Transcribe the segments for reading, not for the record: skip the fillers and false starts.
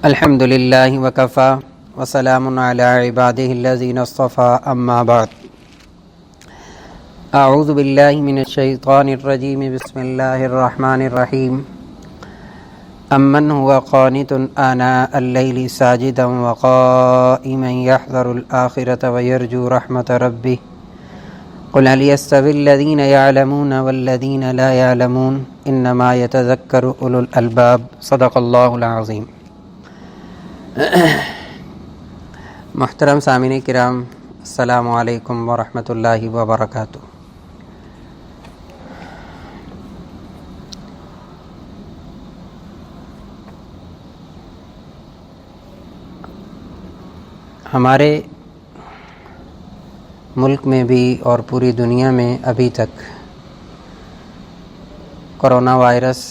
الحمد للہ وکفی وسلام علی عبادہ الذین اصطفی اما بعد اعوذ باللہ من الشیطان الرجیم بسم اللہ الرحمن الرحیم امن هو قانت آناء اللیل ساجدا وقائما یحذر الآخرة ویرجو رحمت ربہ قل هل يستوي الذین یعلمون والذین لا یعلمون انما یتذکر اولو الالباب صدق اللہ العظیم۔ محترم سامعین کرام، السلام علیکم ورحمۃ اللہ وبرکاتہ۔ ہمارے ملک میں بھی اور پوری دنیا میں ابھی تک کرونا وائرس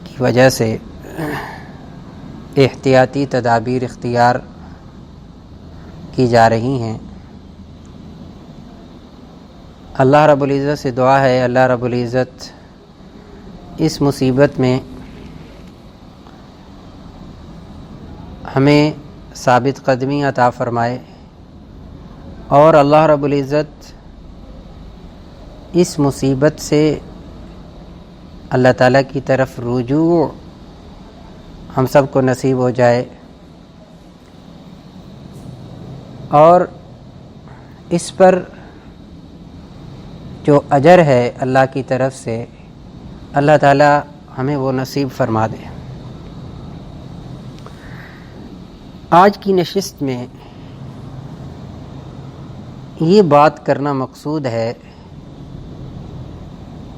کی وجہ سے احتیاطی تدابیر اختیار کی جا رہی ہیں۔ اللہ رب العزت سے دعا ہے اللہ رب العزت اس مصیبت میں ہمیں ثابت قدمی عطا فرمائے اور اللہ رب العزت اس مصیبت سے اللہ تعالیٰ کی طرف رجوع ہم سب کو نصیب ہو جائے اور اس پر جو اجر ہے اللہ کی طرف سے اللہ تعالیٰ ہمیں وہ نصیب فرما دے۔ آج کی نشست میں یہ بات کرنا مقصود ہے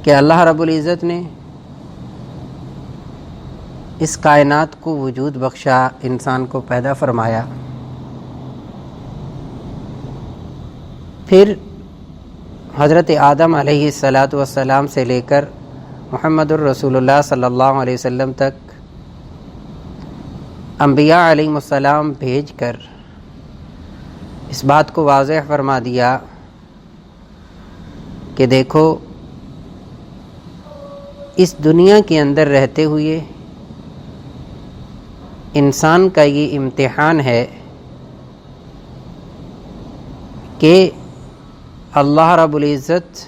کہ اللہ رب العزت نے اس کائنات کو وجود بخشا، انسان کو پیدا فرمایا، پھر حضرت آدم علیہ السلام سے لے کر محمد الرسول اللہ صلی اللہ علیہ وسلم تک انبیاء علیہ السلام بھیج کر اس بات کو واضح فرما دیا کہ دیکھو اس دنیا کے اندر رہتے ہوئے انسان کا یہ امتحان ہے کہ اللہ رب العزت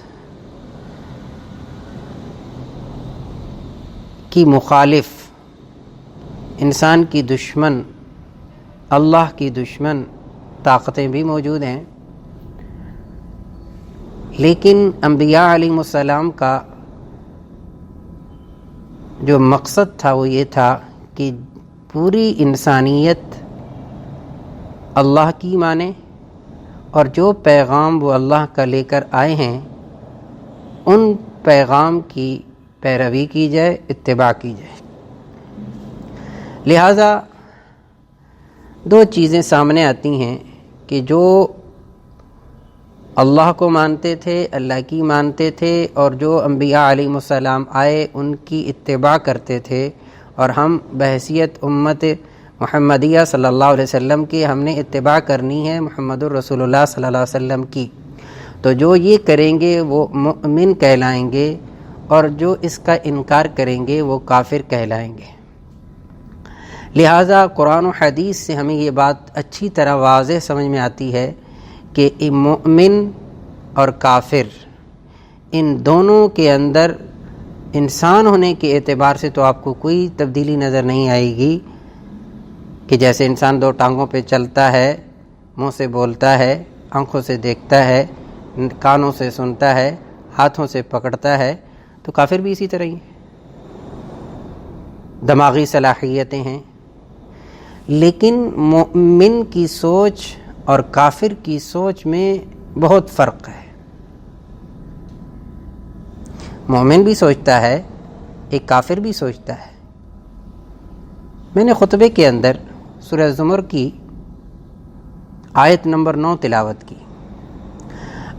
کی مخالف، انسان کی دشمن، اللہ کی دشمن طاقتیں بھی موجود ہیں، لیکن انبیاء علیہ السلام کا جو مقصد تھا وہ یہ تھا کہ پوری انسانیت اللہ کی مانے اور جو پیغام وہ اللہ کا لے کر آئے ہیں ان پیغام کی پیروی کی جائے، اتباع کی جائے۔ لہذا دو چیزیں سامنے آتی ہیں کہ جو اللہ کو مانتے تھے، اللہ کی مانتے تھے، اور جو انبیاء علیہ السلام آئے ان کی اتباع کرتے تھے، اور ہم بحیثیت امت محمدیہ صلی اللہ علیہ وسلم کی ہم نے اتباع کرنی ہے محمد الرسول اللہ صلی اللہ علیہ وسلم کی، تو جو یہ کریں گے وہ مؤمن کہلائیں گے اور جو اس کا انکار کریں گے وہ کافر کہلائیں گے۔ لہٰذا قرآن و حدیث سے ہمیں یہ بات اچھی طرح واضح سمجھ میں آتی ہے کہ مومن اور کافر ان دونوں کے اندر انسان ہونے کے اعتبار سے تو آپ کو کوئی تبدیلی نظر نہیں آئے گی کہ جیسے انسان دو ٹانگوں پہ چلتا ہے، منہ سے بولتا ہے، آنکھوں سے دیکھتا ہے، کانوں سے سنتا ہے، ہاتھوں سے پکڑتا ہے، تو کافر بھی اسی طرح ہی دماغی صلاحیتیں ہیں۔ لیکن مومن کی سوچ اور کافر کی سوچ میں بہت فرق ہے۔ مومن بھی سوچتا ہے، ایک کافر بھی سوچتا ہے۔ میں نے خطبے کے اندر سورہ زمر کی آیت نمبر 9 تلاوت کی۔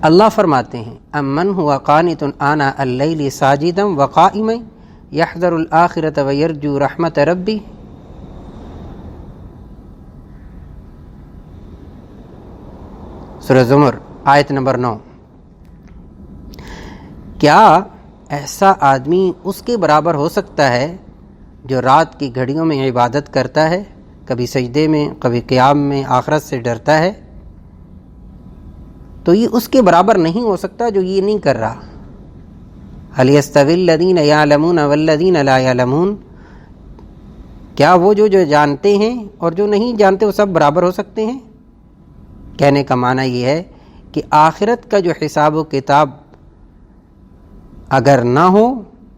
اللہ فرماتے ہیں امن ہوا قانت آناء اللیل ساجدا وقائما یحذر الآخرة ویرجو رحمت ربی۔ سورہ زمر آیت نمبر 9۔ کیا ایسا آدمی اس کے برابر ہو سکتا ہے جو رات کی گھڑیوں میں عبادت کرتا ہے، کبھی سجدے میں کبھی قیام میں، آخرت سے ڈرتا ہے، تو یہ اس کے برابر نہیں ہو سکتا جو یہ نہیں کر رہا۔ هل يستوي الذين يعلمون والذين لا يعلمون، کیا وہ جو جانتے ہیں اور جو نہیں جانتے وہ سب برابر ہو سکتے ہیں؟ کہنے کا معنی یہ ہے کہ آخرت کا جو حساب و کتاب اگر نہ ہو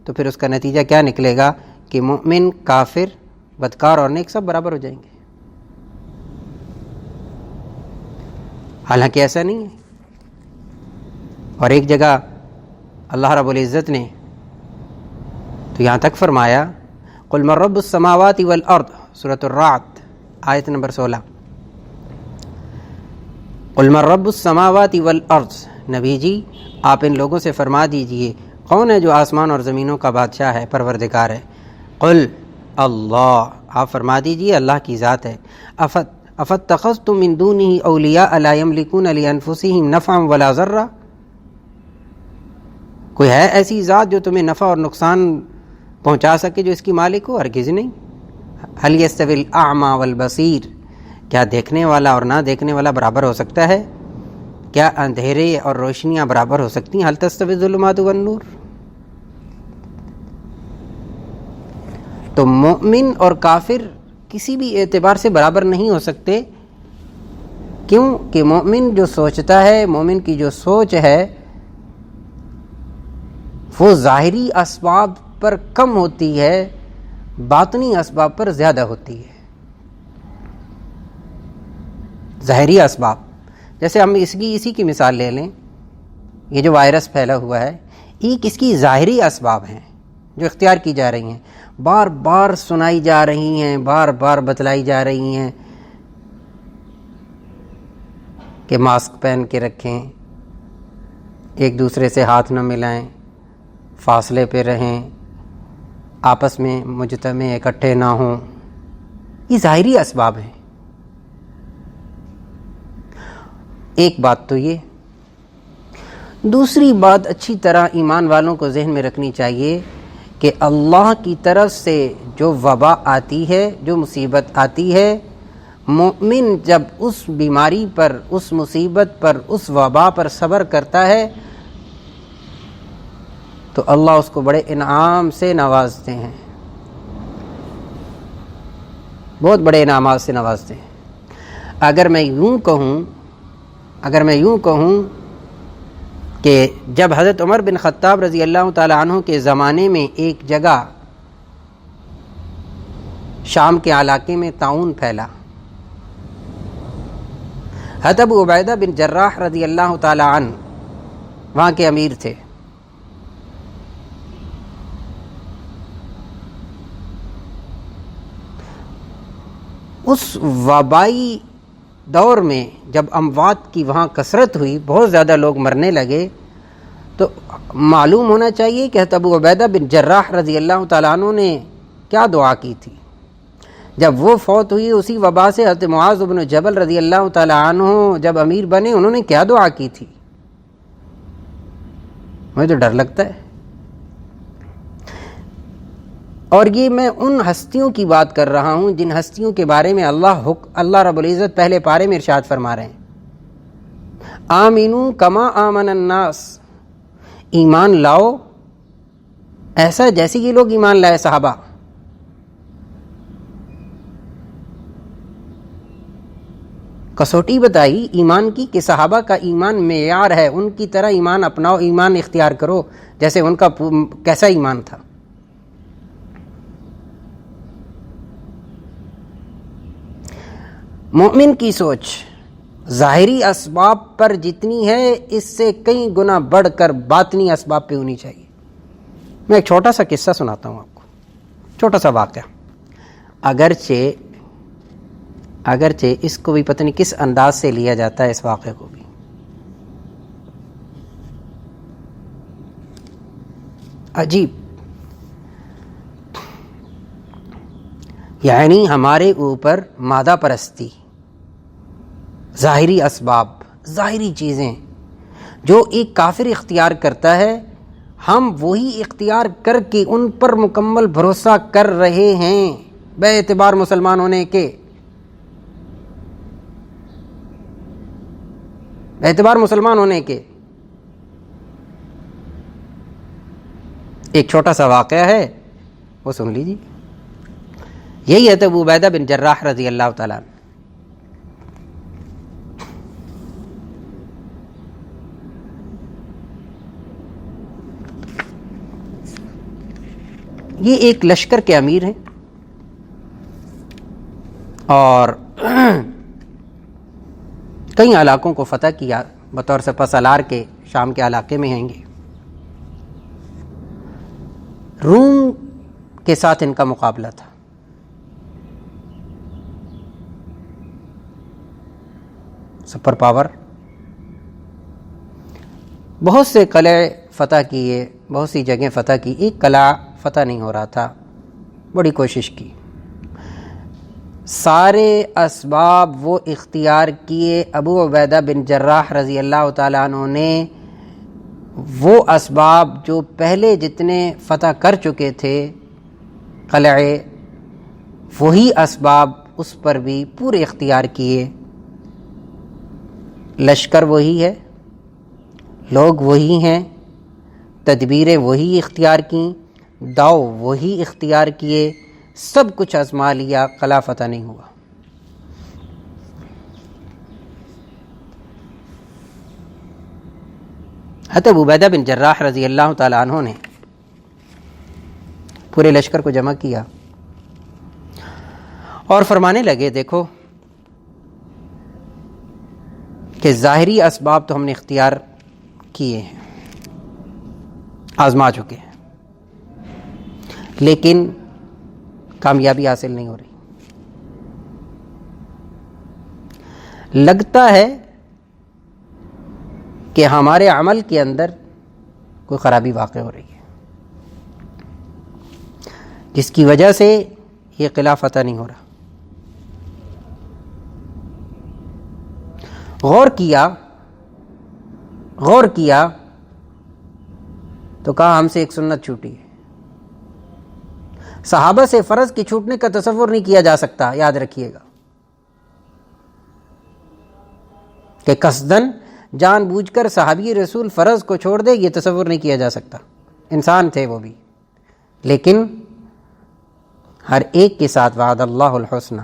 تو پھر اس کا نتیجہ کیا نکلے گا کہ مومن، کافر، بدکار اور نیک سب برابر ہو جائیں گے۔ حالانکہ ایسا نہیں ہے۔ اور ایک جگہ اللہ رب العزت نے تو یہاں تک فرمایا قل من رب السماوات والارض، سورۃ الرعد آیت نمبر 16، قل من رب السماوات والارض، نبی جی آپ ان لوگوں سے فرما دیجئے کون ہے جو آسمان اور زمینوں کا بادشاہ ہے، پروردگار ہے؟ قل اللہ، آپ فرما دیجئے اللہ کی ذات ہے۔ افاتخذتم من دونہ اولیاء لا یملکون لانفسہم نفعا ولا ضرا، کوئی ہے ایسی ذات جو تمہیں نفع اور نقصان پہنچا سکے جو اس کی مالک ہو؟ ہرگز نہیں۔ هل يستوي الاعمى والبصیر، کیا دیکھنے والا اور نہ دیکھنے والا برابر ہو سکتا ہے؟ کیا اندھیرے اور روشنیاں برابر ہو سکتی ہیں؟ هل تستوي الظلمات والنور، تو مومن اور کافر کسی بھی اعتبار سے برابر نہیں ہو سکتے۔ کیوں کہ مومن جو سوچتا ہے، مومن کی جو سوچ ہے وہ ظاہری اسباب پر کم ہوتی ہے، باطنی اسباب پر زیادہ ہوتی ہے۔ ظاہری اسباب، جیسے ہم اسی کی مثال لے لیں، یہ جو وائرس پھیلا ہوا ہے، ایک اس کی ظاہری اسباب ہیں جو اختیار کی جا رہی ہیں، بار بار سنائی جا رہی ہیں، بار بار بتلائی جا رہی ہیں کہ ماسک پہن کے رکھیں، ایک دوسرے سے ہاتھ نہ ملائیں، فاصلے پہ رہیں، آپس میں مجتمع اکٹھے نہ ہوں، یہ ظاہری اسباب ہیں۔ ایک بات تو یہ، دوسری بات اچھی طرح ایمان والوں کو ذہن میں رکھنی چاہیے کہ اللہ کی طرف سے جو وبا آتی ہے، جو مصیبت آتی ہے، مومن جب اس بیماری پر، اس مصیبت پر، اس وبا پر صبر کرتا ہے تو اللہ اس کو بڑے انعام سے نوازتے ہیں، بہت بڑے انعامات سے نوازتے ہیں۔ اگر میں یوں کہوں کہ جب حضرت عمر بن خطاب رضی اللہ تعالی عنہ کے زمانے میں ایک جگہ شام کے علاقے میں طاعون پھیلا، حضرت ابو عبیدہ بن جراح رضی اللہ تعالی عنہ وہاں کے امیر تھے۔ اس وبائی دور میں جب اموات کی وہاں کثرت ہوئی، بہت زیادہ لوگ مرنے لگے، تو معلوم ہونا چاہیے کہ حضرت ابو عبیدہ بن جراح رضی اللہ تعالیٰ عنہ نے کیا دعا کی تھی۔ جب وہ فوت ہوئی اسی وبا سے، حضرت معاذ بن جبل رضی اللہ تعالیٰ عنہ جب امیر بنے، انہوں نے کیا دعا کی تھی؟ مجھے تو ڈر لگتا ہے۔ اور یہ میں ان ہستیوں کی بات کر رہا ہوں جن ہستیوں کے بارے میں اللہ رب العزت پہلے پارے میں ارشاد فرما رہے ہیں، آمینو کما آمن الناس، ایمان لاؤ ایسا جیسے یہ لوگ ایمان لائے صحابہ۔ کسوٹی بتائی ایمان کی کہ صحابہ کا ایمان معیار ہے، ان کی طرح ایمان اپناؤ، ایمان اختیار کرو جیسے ان کا کیسا ایمان تھا۔ مومن کی سوچ ظاہری اسباب پر جتنی ہے، اس سے کئی گنا بڑھ کر باطنی اسباب پہ ہونی چاہیے۔ میں ایک چھوٹا سا قصہ سناتا ہوں آپ کو، چھوٹا سا واقعہ، اگرچہ اس کو بھی پتہ نہیں کس انداز سے لیا جاتا ہے، اس واقعے کو بھی۔ عجیب، یعنی ہمارے اوپر مادہ پرستی، ظاہری اسباب، ظاہری چیزیں جو ایک کافر اختیار کرتا ہے، ہم وہی اختیار کر کے ان پر مکمل بھروسہ کر رہے ہیں بے اعتبار مسلمان ہونے کے، بے اعتبار مسلمان ہونے کے۔ ایک چھوٹا سا واقعہ ہے، وہ سن لیجیے۔ یہی ہے ابو عبیدہ بن جراح رضی اللہ تعالیٰ عنہ۔ یہ ایک لشکر کے امیر ہیں اور کئی علاقوں کو فتح کیا، بطور سپہ سالار کے شام کے علاقے میں ہیں گے۔ روم کے ساتھ ان کا مقابلہ تھا۔ سپر پاور، بہت سے قلعے فتح کیے، بہت سی جگہیں فتح کی، ایک قلعہ فتح نہیں ہو رہا تھا، بڑی کوشش کی، سارے اسباب وہ اختیار کیے۔ ابو عبیدہ بن جراح رضی اللہ تعالیٰ عنہ نے وہ اسباب جو پہلے جتنے فتح کر چکے تھے قلعے، وہی اسباب اس پر بھی پورے اختیار کیے۔ لشکر وہی ہے، لوگ وہی ہیں، تدبیریں وہی اختیار کیں، داؤ وہی اختیار کیے، سب کچھ آزما لیا، قلعہ فتح نہیں ہوا۔ حضرت ابو عبیدہ بن جراح رضی اللہ تعالیٰ عنہ نے پورے لشکر کو جمع کیا اور فرمانے لگے، دیکھو کہ ظاہری اسباب تو ہم نے اختیار کیے ہیں، آزما چکے ہیں، لیکن کامیابی حاصل نہیں ہو رہی۔ لگتا ہے کہ ہمارے عمل کے اندر کوئی خرابی واقع ہو رہی ہے، جس کی وجہ سے یہ قلعہ فتح نہیں ہو رہا۔ غور کیا تو کہا ہم سے ایک سنت چھوٹی ہے۔ صحابہ سے فرض کے چھوٹنے کا تصور نہیں کیا جا سکتا، یاد رکھیے گا، کہ قصدن جان بوجھ کر صحابی رسول فرض کو چھوڑ دے، یہ تصور نہیں کیا جا سکتا۔ انسان تھے وہ بھی، لیکن ہر ایک کے ساتھ وعد اللہ الحسنہ،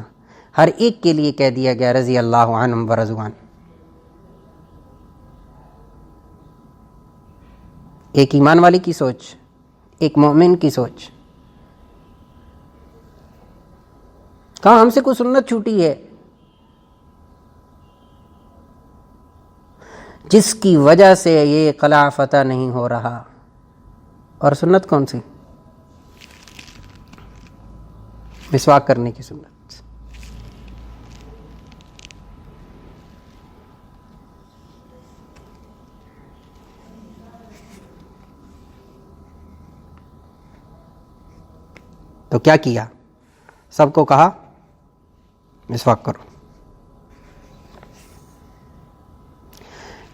ہر ایک کے لیے کہہ دیا گیا رضی اللہ عنہم ورضوا عنہ۔ ایک ایمان والی کی سوچ، ایک مومن کی سوچ۔ کہا ہم سے کوئی سنت چھوٹی ہے جس کی وجہ سے یہ قلعہ فتح نہیں ہو رہا، اور سنت کون سی؟ مسواک کرنے کی سنت۔ تو کیا کیا؟ سب کو کہا مسواک کرو۔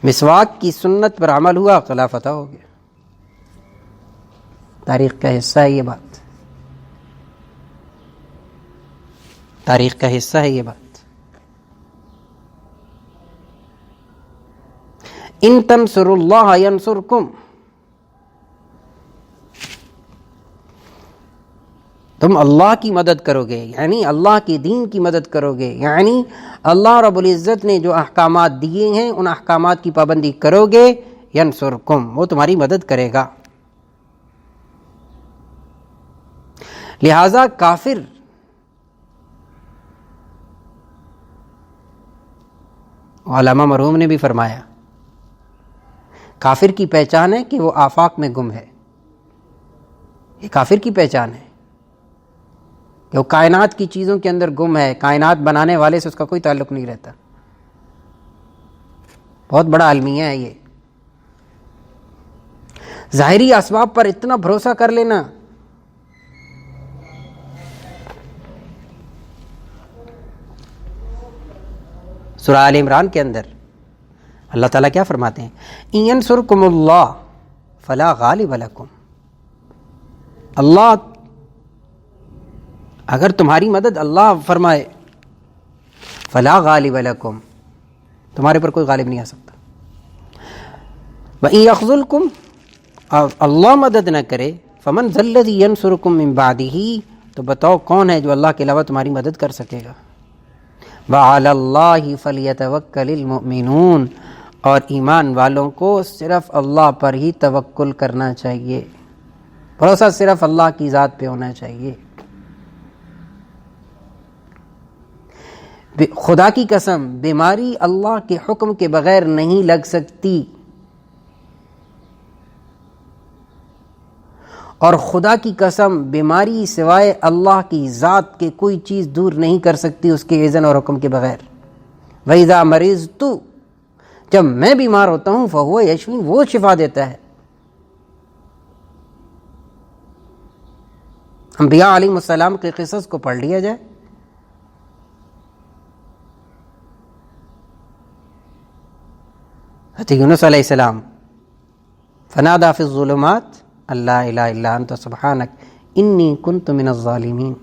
مسواک کی سنت پر عمل ہوا، قلعہ فتح ہو گیا۔ تاریخ کا حصہ ہے یہ بات، تاریخ کا حصہ ہے یہ بات۔ ان تنصروا اللہ ینصرکم، تم اللہ کی مدد کرو گے، یعنی اللہ کے دین کی مدد کرو گے، یعنی اللہ رب العزت نے جو احکامات دیے ہیں ان احکامات کی پابندی کرو گے، ینصرکم، وہ تمہاری مدد کرے گا۔ لہذا کافر علامہ مرحوم نے بھی فرمایا، کافر کی پہچان ہے کہ وہ آفاق میں گم ہے۔ یہ کافر کی پہچان ہے کہ وہ کائنات کی چیزوں کے اندر گم ہے، کائنات بنانے والے سے اس کا کوئی تعلق نہیں رہتا۔ بہت بڑا المیہ ہے یہ۔ ظاہری اسباب پر اتنا بھروسہ کر لینا، سورہ آل عمران کے اندر اللہ تعالیٰ کیا فرماتے ہیں؟ اِن ینصرکم اللہ فلا غالب لکم، اللہ اگر تمہاری مدد اللہ فرمائے، فلا غالب لکم، تمہارے پر کوئی غالب نہیں آ سکتا، وَإِن يَخْذُلْكُمْ، اور اللہ مدد نہ کرے، فَمَنْ ذَا الَّذِي يَنْصُرُكُم مِّن بَعْدِهِ، تو بتاؤ کون ہے جو اللہ کے علاوہ تمہاری مدد کر سکے گا، وَعَلَى اللَّهِ فَلْيَتَوَكَّلِ الْمُؤْمِنُونَ، اور ایمان والوں کو صرف اللہ پر ہی توکل کرنا چاہیے، بھروسہ صرف اللہ کی ذات پہ ہونا چاہیے۔ خدا کی قسم بیماری اللہ کے حکم کے بغیر نہیں لگ سکتی، اور خدا کی قسم بیماری سوائے اللہ کی ذات کے کوئی چیز دور نہیں کر سکتی اس کے اذن اور حکم کے بغیر۔ وَإِذَا مَرِضْتُ، جب میں بیمار ہوتا ہوں، فَهُوَ يَشْفِينِ، وہ شفا دیتا ہے۔ انبیاء علیہ السلام کے قصص کو پڑھ لیا جائے، حضرت یونس علیہ السلام، فنادى في الظلمات ان لا الہ الا انت سبحانک انی کنت من الظالمین۔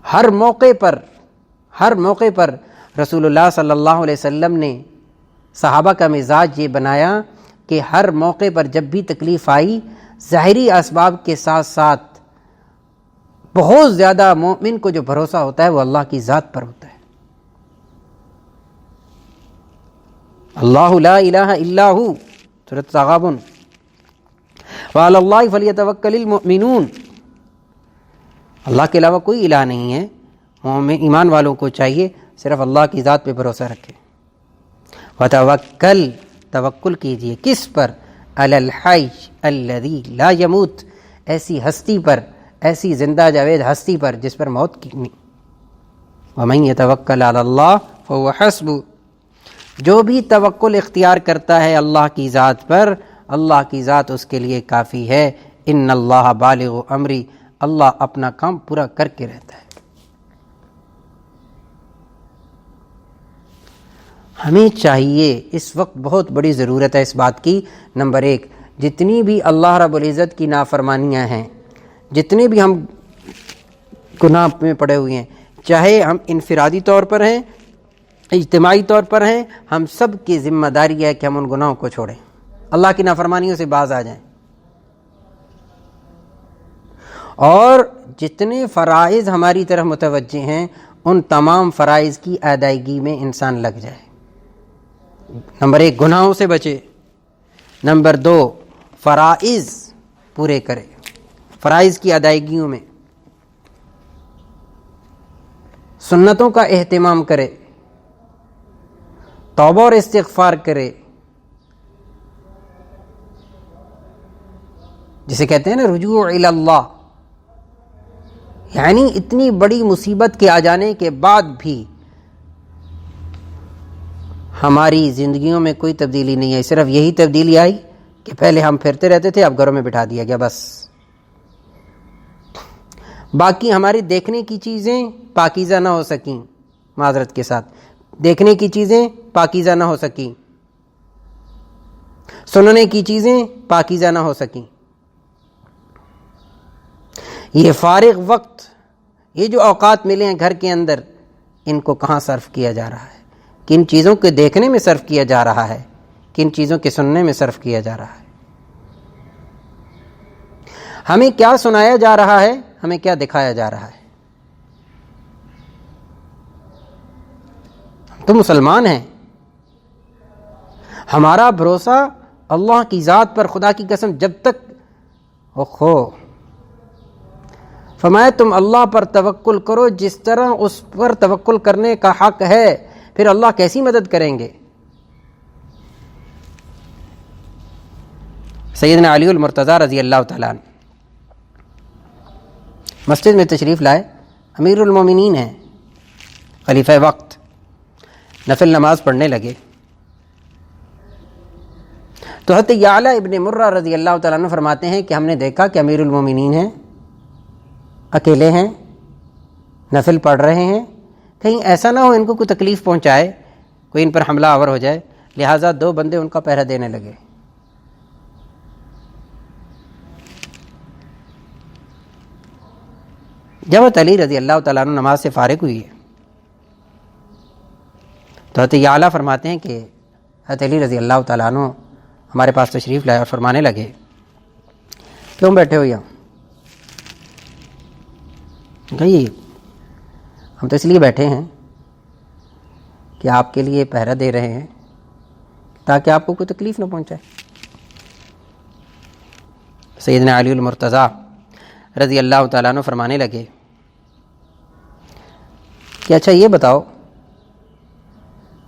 ہر موقع پر رسول اللہ صلی اللہ علیہ وسلم نے صحابہ کا مزاج یہ بنایا کہ ہر موقع پر جب بھی تکلیف آئی، ظاہری اسباب کے ساتھ ساتھ بہت زیادہ مومن کو جو بھروسہ ہوتا ہے وہ اللہ کی ذات پر ہوتا ہے۔ اللہ لا الہ الا ہو، سورۃ تغابن، وعلی اللہ فلیتوکل المؤمنون، اللہ کے علاوہ کوئی الہ نہیں ہے، مومن ایمان والوں کو چاہیے صرف اللہ کی ذات پہ بھروسہ رکھے۔ وتوکل، توکل کیجئے کس پر؟ علی الحی الذی لا یموت، ایسی ہستی پر، ایسی زندہ جاوید ہستی پر جس پر موت کی نہیں۔ ومن یتوکل علی اللہ فهو حسبہ، جو بھی توکل اختیار کرتا ہے اللہ کی ذات پر، اللہ کی ذات اس کے لیے کافی ہے۔ ان اللہ بالغ امری، اللہ اپنا کام پورا کر کے رہتا ہے۔ ہمیں چاہیے، اس وقت بہت بڑی ضرورت ہے اس بات کی، نمبر ایک، جتنی بھی اللہ رب العزت کی نافرمانیاں ہیں، جتنے بھی ہم گناہ میں پڑے ہوئے ہیں، چاہے ہم انفرادی طور پر ہیں، اجتماعی طور پر ہیں، ہم سب کی ذمہ داری ہے کہ ہم ان گناہوں کو چھوڑیں، اللہ کی نافرمانیوں سے باز آ جائیں، اور جتنے فرائض ہماری طرف متوجہ ہیں ان تمام فرائض کی ادائیگی میں انسان لگ جائے۔ نمبر ایک، گناہوں سے بچے، نمبر دو، فرائض پورے کرے، فرائض کی ادائیگیوں میں سنتوں کا اہتمام کرے، توبہ اور استغفار کرے، جسے کہتے ہیں نا رجوع الی اللہ، یعنی اتنی بڑی مصیبت کے آ جانے کے بعد بھی ہماری زندگیوں میں کوئی تبدیلی نہیں آئی، صرف یہی تبدیلی آئی کہ پہلے ہم پھرتے رہتے تھے، اب گھروں میں بٹھا دیا گیا بس۔ باقی ہماری دیکھنے کی چیزیں پاکیزہ نہ ہو سکیں، معذرت کے ساتھ دیکھنے کی چیزیں پاکیزہ نہ ہو سکیں، سننے کی چیزیں پاکیزہ نہ ہو سکیں۔ یہ فارغ وقت، یہ جو اوقات ملے ہیں گھر کے اندر، ان کو کہاں صرف کیا جا رہا ہے؟ کن چیزوں کے دیکھنے میں صرف کیا جا رہا ہے، کن چیزوں کے سننے میں صرف کیا جا رہا ہے؟ ہمیں کیا سنایا جا رہا ہے، ہمیں کیا دکھایا جا رہا ہے؟ ہم تو مسلمان ہیں، ہمارا بھروسہ اللہ کی ذات پر، خدا کی قسم جب تک فرمایا تم اللہ پر توکل کرو جس طرح اس پر توکل کرنے کا حق ہے، پھر اللہ کیسی مدد کریں گے؟ سیدنا علی المرتضیٰ رضی اللہ تعالیٰ عنہ مسجد میں تشریف لائے، امیر المومنین ہیں، خلیفہ وقت، نفل نماز پڑھنے لگے تو حضرت یعلا ابن مرہ رضی اللہ تعالیٰ عنہ فرماتے ہیں کہ ہم نے دیکھا کہ امیر المومنین ہیں، اکیلے ہیں، نفل پڑھ رہے ہیں، کہیں ایسا نہ ہو ان کو کوئی تکلیف پہنچائے، کوئی ان پر حملہ آور ہو جائے، لہٰذا 2 بندے ان کا پہرا دینے لگے۔ جب حضرت علی رضی اللہ تعالیٰ عنہ نماز سے فارغ ہوئی ہے تو حضرت یعلا فرماتے ہیں کہ حضرت علی رضی اللہ تعالیٰ عنہ ہمارے پاس تشریف لائے اور فرمانے لگے، کیوں بیٹھے ہو یہاں؟ کہیے ہم تو اس لیے بیٹھے ہیں کہ آپ کے لیے پہرا دے رہے ہیں تاکہ آپ کو کوئی تکلیف نہ پہنچائے۔ سیدنا علی المرتضیٰ رضی اللہ تعالیٰ عنہ فرمانے لگے کہ اچھا یہ بتاؤ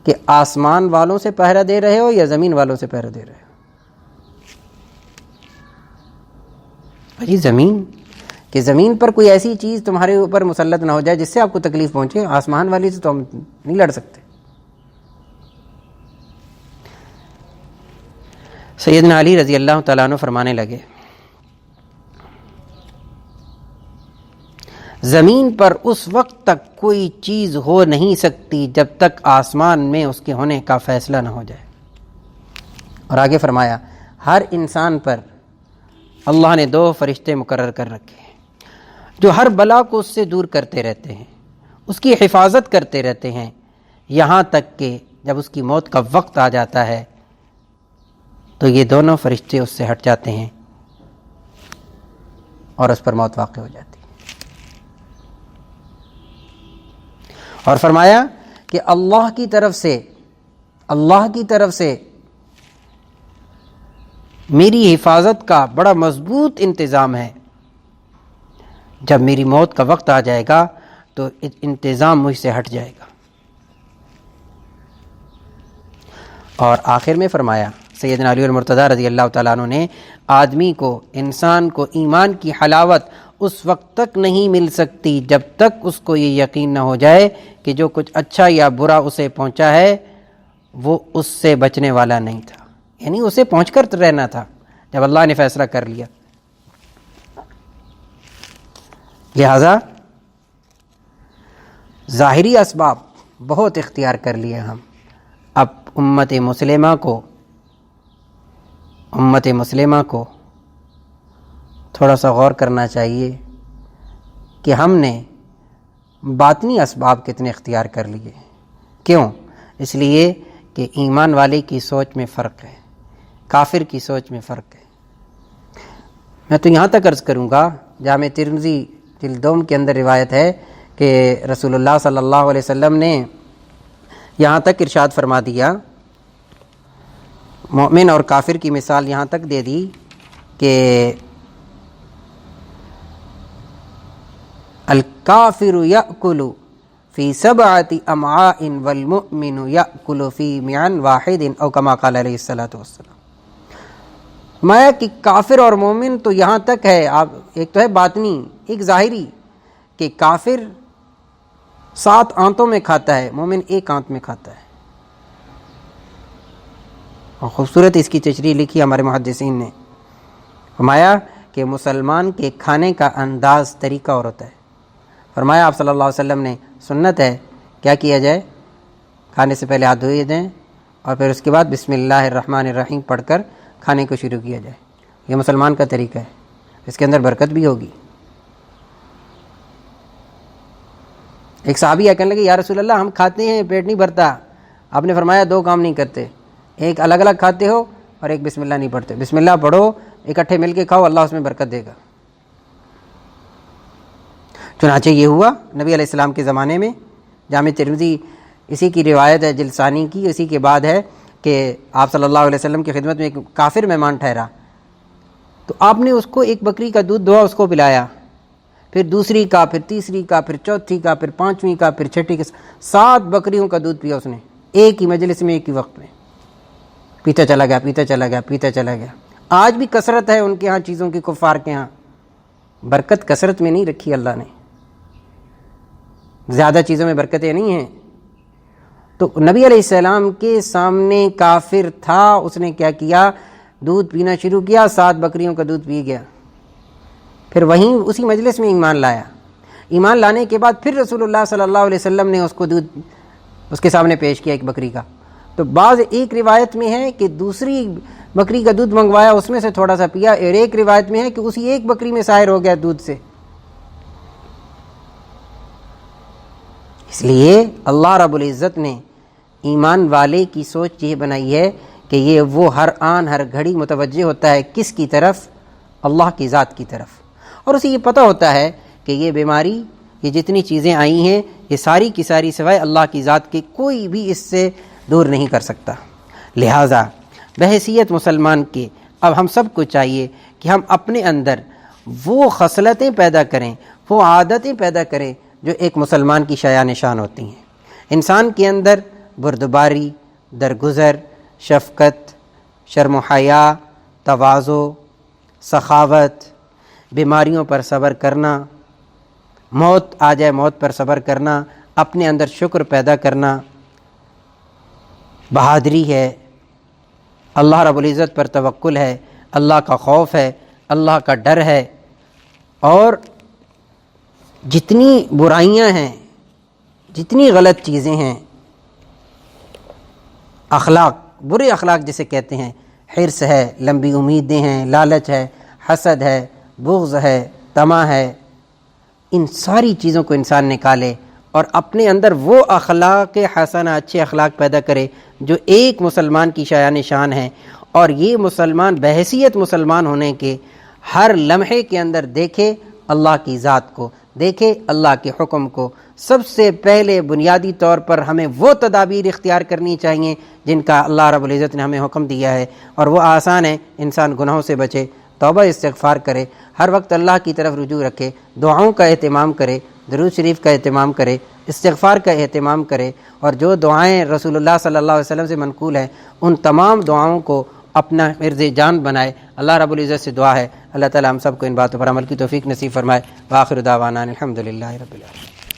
کہ آسمان والوں سے پہرا دے رہے ہو یا زمین والوں سے پہرا دے رہے ہو؟ بھائی زمین، کہ زمین پر کوئی ایسی چیز تمہارے اوپر مسلط نہ ہو جائے جس سے آپ کو تکلیف پہنچے، آسمان والی سے تو ہم نہیں لڑ سکتے۔ سیدنا علی رضی اللہ تعالیٰ عنہ فرمانے لگے زمین پر اس وقت تک کوئی چیز ہو نہیں سکتی جب تک آسمان میں اس کے ہونے کا فیصلہ نہ ہو جائے۔ اور آگے فرمایا ہر انسان پر اللہ نے 2 فرشتے مقرر کر رکھے ہیں جو ہر بلا کو اس سے دور کرتے رہتے ہیں، اس کی حفاظت کرتے رہتے ہیں، یہاں تک کہ جب اس کی موت کا وقت آ جاتا ہے تو یہ دونوں فرشتے اس سے ہٹ جاتے ہیں اور اس پر موت واقع ہو جاتی ہے۔ اور فرمایا کہ اللہ کی طرف سے میری حفاظت کا بڑا مضبوط انتظام ہے، جب میری موت کا وقت آ جائے گا تو انتظام مجھ سے ہٹ جائے گا۔ اور آخر میں فرمایا سیدنا علی المرتضیٰ رضی اللہ تعالیٰ عنہ نے آدمی کو، انسان کو ایمان کی حلاوت اس وقت تک نہیں مل سکتی جب تک اس کو یہ یقین نہ ہو جائے کہ جو کچھ اچھا یا برا اسے پہنچا ہے وہ اس سے بچنے والا نہیں تھا، یعنی اسے پہنچ کر رہنا تھا جب اللہ نے فیصلہ کر لیا۔ لہذا ظاہری اسباب بہت اختیار کر لیے ہم، اب امت مسلمہ کو تھوڑا سا غور کرنا چاہیے کہ ہم نے باطنی اسباب کتنے اختیار کر لیے۔ کیوں؟ اس لیے کہ ایمان والے کی سوچ میں فرق ہے، کافر کی سوچ میں فرق ہے۔ میں تو یہاں تک عرض کروں گا، جامع ترمذی جلد 2 کے اندر روایت ہے کہ رسول اللہ صلی اللہ علیہ وسلم نے یہاں تک ارشاد فرما دیا، مومن اور کافر کی مثال یہاں تک دے دی کہ الکافر یأکل فی 7 امعاء والمؤمن یأکل فی معا واحد او کما قال علیہ الصلوۃ والسلام۔ مایا کہ کافر اور مومن تو یہاں تک ہے، آپ ایک تو ہے باطنی، ایک ظاہری، کہ کافر 7 آنتوں میں کھاتا ہے، مومن 1 آنت میں کھاتا ہے۔ اور خوبصورت اس کی تشریح لکھی ہمارے محدثین نے، فرمایا کہ مسلمان کے کھانے کا انداز، طریقہ اور ہوتا ہے۔ فرمایا آپ صلی اللہ علیہ وسلم نے سنت ہے کیا کیا جائے، کھانے سے پہلے ہاتھ دھوئے جائیں اور پھر اس کے بعد بسم اللہ الرحمن الرحیم پڑھ کر کھانے کو شروع کیا جائے۔ یہ مسلمان کا طریقہ ہے، اس کے اندر برکت بھی ہوگی۔ ایک صحابی کہنے لگے یا رسول اللہ ہم کھاتے ہیں پیٹ نہیں بھرتا، آپ نے فرمایا 2 کام نہیں کرتے، ایک الگ الگ کھاتے ہو اور ایک بسم اللہ نہیں پڑھتے۔ بسم اللہ پڑھو، اکٹھے مل کے کھاؤ، اللہ اس میں برکت دے گا۔ چنانچہ یہ ہوا نبی علیہ السلام کے زمانے میں۔ جامع ترمذی اسی کی روایت ہے جلد ثانی کی، اسی کے بعد ہے کہ آپ صلی اللہ علیہ وسلم کی خدمت میں ایک کافر مہمان ٹھہرا تو آپ نے اس کو ایک بکری کا دودھ دھوا، اس کو پلایا، پھر دوسری کا، پھر تیسری کا، پھر چوتھی کا، پھر 5ویں کا، پھر 6ٹھی کا، 7 بکریوں کا دودھ پیا اس نے ایک ہی مجلس میں، ایک ہی وقت میں، پیتا چلا گیا۔ آج بھی کثرت ہے ان کے ہاں چیزوں کی، کفار کے ہاں۔ برکت کثرت میں نہیں رکھی اللہ نے، زیادہ چیزوں میں برکتیں نہیں ہیں۔ تو نبی علیہ السلام کے سامنے کافر تھا، اس نے کیا کیا، دودھ پینا شروع کیا، 7 بکریوں کا دودھ پی گیا، پھر وہیں اسی مجلس میں ایمان لایا۔ ایمان لانے کے بعد پھر رسول اللہ صلی اللہ علیہ وسلم نے اس کو دودھ اس کے سامنے پیش کیا ایک بکری کا، تو بعض ایک روایت میں ہے کہ دوسری بکری کا دودھ منگوایا، اس میں سے تھوڑا سا پیا، اور ایک روایت میں ہے کہ اسی ایک بکری میں سائر ہو گیا دودھ سے۔ اس لیے اللہ رب العزت نے ایمان والے کی سوچ یہ بنائی ہے کہ یہ وہ ہر آن ہر گھڑی متوجہ ہوتا ہے کس کی طرف؟ اللہ کی ذات کی طرف، اور اسے یہ پتہ ہوتا ہے کہ یہ بیماری، یہ جتنی چیزیں آئی ہیں، یہ ساری کی ساری سوائے اللہ کی ذات کے کوئی بھی اس سے دور نہیں کر سکتا۔ لہٰذا بحیثیت مسلمان کے اب ہم سب کو چاہیے کہ ہم اپنے اندر وہ خصلتیں پیدا کریں، وہ عادتیں پیدا کریں جو ایک مسلمان کی شایع نشان ہوتی ہیں۔ انسان کے اندر بردباری، درگزر، شفقت، شرم و حیا، تواضع، سخاوت، بیماریوں پر صبر کرنا، موت آ جائے موت پر صبر کرنا، اپنے اندر شکر پیدا کرنا، بہادری ہے، اللہ رب العزت پر توکل ہے، اللہ کا خوف ہے، اللہ کا ڈر ہے، اور جتنی برائیاں ہیں، جتنی غلط چیزیں ہیں، اخلاق، برے اخلاق جسے کہتے ہیں، حرص ہے، لمبی امیدیں ہیں، لالچ ہے، حسد ہے، بغض ہے، طمع ہے، ان ساری چیزوں کو انسان نکالے اور اپنے اندر وہ اخلاق حسنہ، اچھے اخلاق پیدا کرے جو ایک مسلمان کی شایع نشان ہے، اور یہ مسلمان بحیثیت مسلمان ہونے کے ہر لمحے کے اندر دیکھے اللہ کی ذات کو، دیکھے اللہ کے حکم کو۔ سب سے پہلے بنیادی طور پر ہمیں وہ تدابیر اختیار کرنی چاہیے جن کا اللہ رب العزت نے ہمیں حکم دیا ہے، اور وہ آسان ہے۔ انسان گناہوں سے بچے، توبہ استغفار کرے، ہر وقت اللہ کی طرف رجوع رکھے، دعاؤں کا اہتمام کرے، درود شریف کا اہتمام کرے، استغفار کا اہتمام کرے، اور جو دعائیں رسول اللہ صلی اللہ علیہ وسلم سے منقول ہیں ان تمام دعاؤں کو اپنا حرز جان بنائے۔ اللہ رب العزت سے دعا ہے اللہ تعالی ہم سب کو ان باتوں پر عمل کی توفیق نصیب فرمائے۔ وآخر دعوانا الحمدللہ رب العالمین۔